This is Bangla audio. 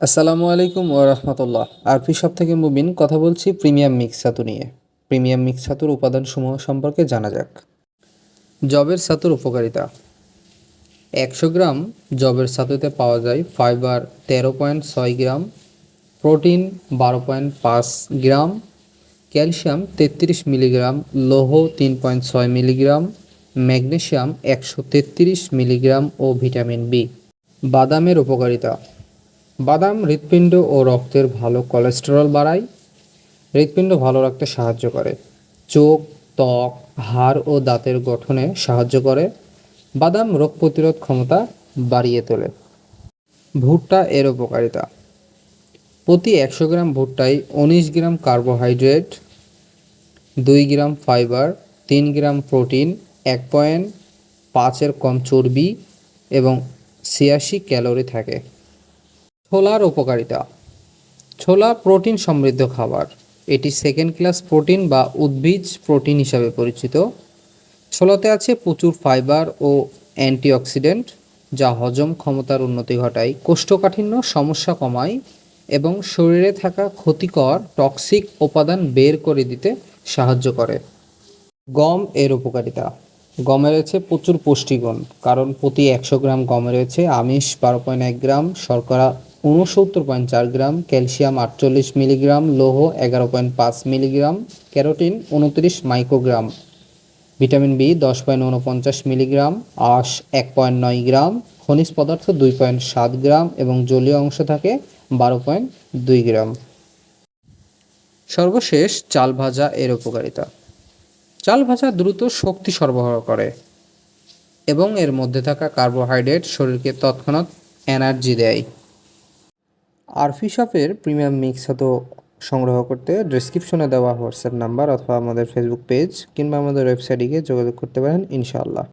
আসসালামু আলাইকুম ওয়া রাহমাতুল্লাহ। আরপি শপ থেকে মুবিন কথা বলছি প্রিমিয়াম মিক্স ছাতু নিয়ে। প্রিমিয়াম মিক্স ছাতুর উপাদানসমূহ সম্পর্কে জানা যাক। যবের ছাতুর উপকারিতা। ১০০ গ্রাম যবের ছাতুতে পাওয়া যায় ফাইবার ১৩.৬ গ্রাম, প্রোটিন ১২.৫ গ্রাম, ক্যালসিয়াম ৩৩ মিলিগ্রাম, লৌহ ৩.৬ মিলিগ্রাম, ম্যাগনেসিয়াম ১৩৩ মিলিগ্রাম ও ভিটামিন বি। বাদামের উপকারিতা। বাদাম হৃৎপিণ্ড ও রক্তের ভালো কোলেস্টেরল বাড়ায়, হৃৎপিণ্ড ভালো রাখতে সাহায্য করে, চোখ, ত্বক, হাড় ও দাঁতের গঠনে সাহায্য করে। বাদাম রোগ প্রতিরোধ ক্ষমতা বাড়িয়ে তোলে। ভুট্টা এর উপকারিতা। প্রতি ১০০ গ্রাম ভুট্টায় ১৯ gram carbohydrate, ২ gram fibre, ৩ gram protein, ১.৫-এর কম চর্বি এবং ৮৬ ক্যালোরি থাকে। ছোলার উপকারিতা। ছোলা প্রোটিন সমৃদ্ধ খাবার। এটি সেকেন্ড ক্লাস প্রোটিন বা উদ্ভিজ প্রোটিন হিসাবে পরিচিত। ছোলাতে আছে প্রচুর ফাইবার ও অ্যান্টিঅক্সিডেন্ট, যা হজম ক্ষমতার উন্নতি ঘটায়, কোষ্ঠকাঠিন্য সমস্যা কমায় এবং শরীরে থাকা ক্ষতিকর টক্সিক উপাদান বের করে দিতে সাহায্য করে। গম এর উপকারিতা। গমে রয়েছে প্রচুর পুষ্টিগুণ, কারণ প্রতি ১০০ গ্রাম গমে রয়েছে আমিষ ১২.১ গ্রাম, শর্করা ৬৯.৪ গ্রাম, ক্যালসিয়াম ৪৮ মিলিগ্রাম, লৌহ ১১.৫ milligram, carotene ২৯ microgram, vitamin B ১০.৪৯ মিলিগ্রাম, আঁশ ১.৯ গ্রাম, খনিজ পদার্থ ২.৭ গ্রাম এবং জলীয় অংশ থাকে ১২.২ গ্রাম। সর্বশেষ চাল ভাজা এর উপকারিতা। চাল ভাজা দ্রুত শক্তি সরবরাহ করে এবং এর মধ্যে থাকা কার্বোহাইড্রেট শরীরকে তৎক্ষণাৎ এনার্জি দেয়। আরফি শপের প্রিমিয়াম মিক্স ছাতু সংগ্রহ করতে ডেসক্রিপশনে দেওয়া হোয়াটসঅ্যাপ নাম্বার অথবা আমাদের ফেসবুক পেজ কিংবা আমাদের ওয়েবসাইটে গিয়ে যোগাযোগ করতে পারেন ইনশাআল্লাহ।